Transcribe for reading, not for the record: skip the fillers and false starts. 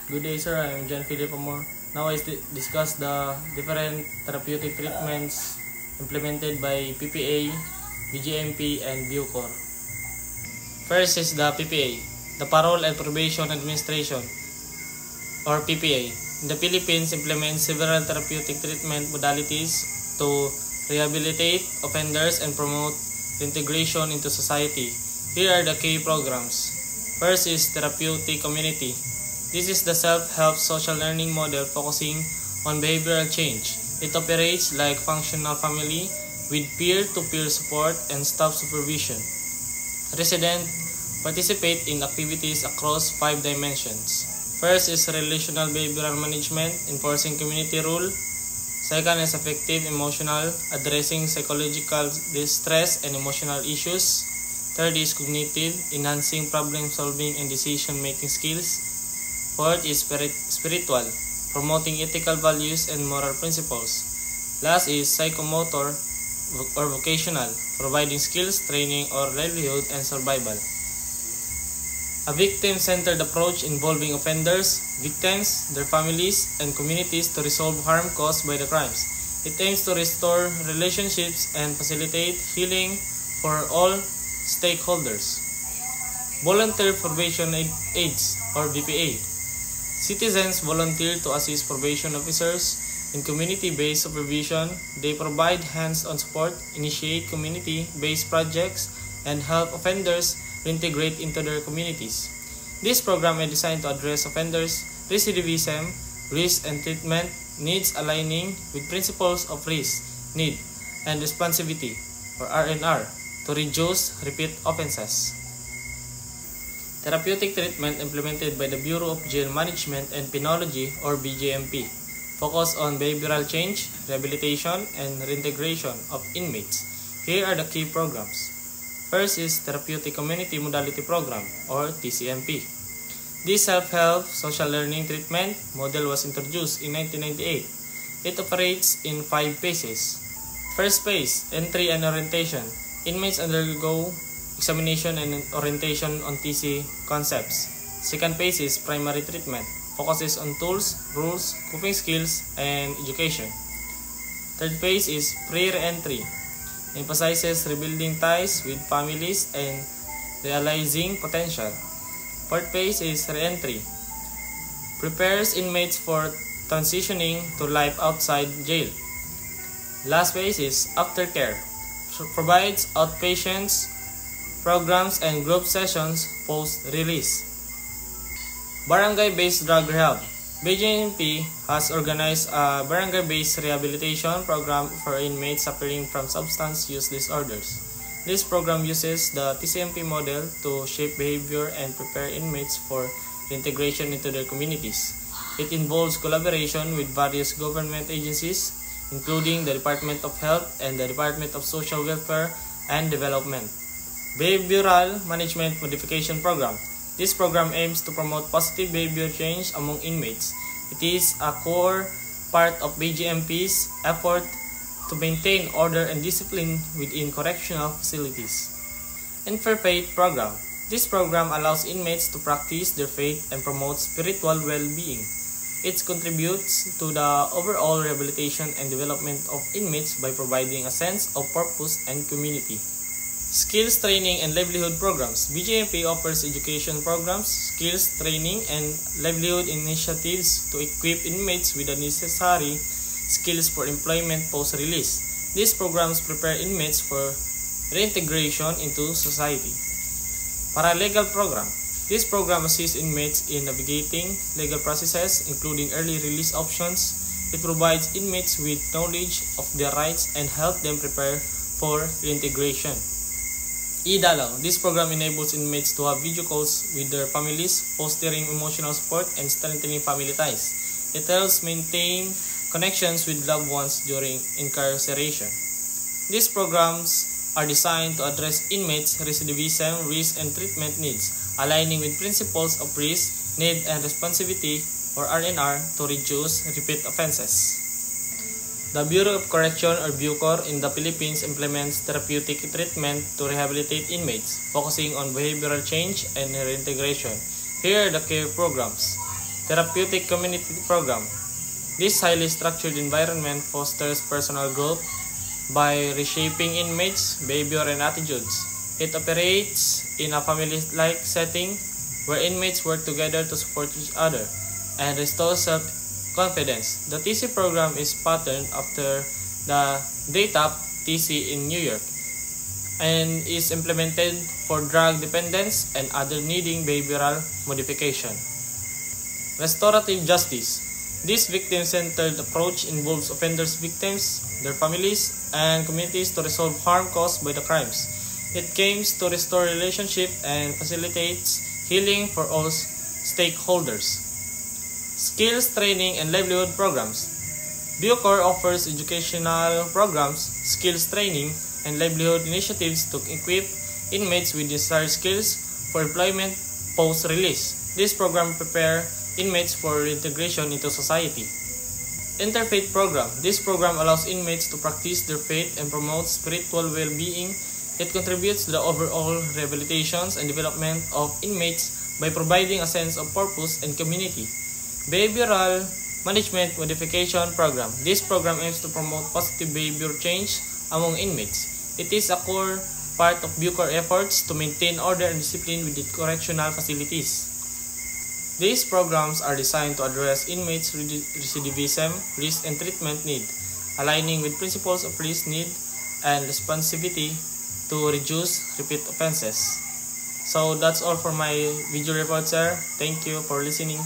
Good day, sir. I'm John Philip Amor. Now I discuss the different therapeutic treatments implemented by PPA, BJMP, and Bucor. First is the PPA, the Parole and Probation Administration, or PPA. In the Philippines, implements several therapeutic treatment modalities to rehabilitate offenders and promote integration into society. Here are the key programs. First is Therapeutic Community. This is the self-help social learning model focusing on behavioral change. It operates like functional family with peer-to-peer support and staff supervision. Residents participate in activities across 5 dimensions. First is relational behavioral management, enforcing community rule. Second is effective emotional, addressing psychological distress and emotional issues. Third is cognitive, enhancing problem solving and decision making skills. Fourth is spiritual, promoting ethical values and moral principles. Last is psychomotor or vocational, providing skills, training, or livelihood and survival. A victim-centered approach involving offenders, victims, their families, and communities to resolve harm caused by the crimes. It aims to restore relationships and facilitate healing for all stakeholders. Volunteer Probation Aids, or VPA. Citizens volunteer to assist probation officers in community-based supervision. They provide hands-on support, initiate community-based projects, and help offenders reintegrate into their communities. This program is designed to address offenders' recidivism, risk and treatment needs, aligning with principles of risk, need, and responsivity, or R&R, to reduce repeat offenses. Therapeutic treatment implemented by the Bureau of Jail Management and Penology, or BJMP, focus on behavioral change, rehabilitation, and reintegration of inmates. Here are the key programs. First is Therapeutic Community Modality Program, or TCMP. This self-help social learning treatment model was introduced in 1998. It operates in 5 phases. First phase, entry and orientation. Inmates undergo examination and orientation on TC concepts. Second phase is primary treatment, focuses on tools, rules, coping skills, and education. Third phase is pre-reentry, emphasizes rebuilding ties with families and realizing potential. Fourth phase is reentry, prepares inmates for transitioning to life outside jail. Last phase is aftercare, provides outpatients programs and group sessions post-release. Barangay-based drug rehab. BJMP has organized a barangay-based rehabilitation program for inmates suffering from substance use disorders. This program uses the TCMP model to shape behavior and prepare inmates for integration into their communities. It involves collaboration with various government agencies, including the Department of Health and the Department of Social Welfare and Development. Behavioral Management Modification Program. This program aims to promote positive behavior change among inmates. It is a core part of BJMP's effort to maintain order and discipline within correctional facilities. Interfaith Program. This program allows inmates to practice their faith and promote spiritual well-being. It contributes to the overall rehabilitation and development of inmates by providing a sense of purpose and community. Skills Training and Livelihood Programs. BJMP offers education programs, skills training, and livelihood initiatives to equip inmates with the necessary skills for employment post-release. These programs prepare inmates for reintegration into society. Paralegal Program. This program assists inmates in navigating legal processes, including early release options. It provides inmates with knowledge of their rights and helps them prepare for reintegration. eDalaw. This program enables inmates to have video calls with their families, fostering emotional support and strengthening family ties. It helps maintain connections with loved ones during incarceration. These programs are designed to address inmates' recidivism, risk, and treatment needs, aligning with principles of risk, need, and responsivity, or R&R, to reduce repeat offenses. The Bureau of Correction, or Bucor, in the Philippines implements therapeutic treatment to rehabilitate inmates, focusing on behavioral change and reintegration. Here are the care programs. Therapeutic Community Program. This highly structured environment fosters personal growth by reshaping inmates' behavior and attitudes. It operates in a family-like setting where inmates work together to support each other and restore self-confidence. The TC program is patterned after the DATAP TC in New York and is implemented for drug dependence and other needing behavioral modification. Restorative justice. This victim-centered approach involves offenders' victims, their families, and communities to resolve harm caused by the crimes. It aims to restore relationship and facilitates healing for all stakeholders. Skills training and livelihood programs. Bucor offers educational programs, skills training, and livelihood initiatives to equip inmates with desired skills for employment post-release. This program prepare inmates for reintegration into society. Interfaith program. This program allows inmates to practice their faith and promotes spiritual well-being. It contributes to the overall rehabilitations and development of inmates by providing a sense of purpose and community. Behavioral Management Modification Program. This program aims to promote positive behavior change among inmates. It is a core part of Bucor efforts to maintain order and discipline within correctional facilities. These programs are designed to address inmates' recidivism, risk, and treatment need, aligning with principles of risk, need, and responsivity to reduce repeat offenses. So that's all for my video report, sir. Thank you for listening.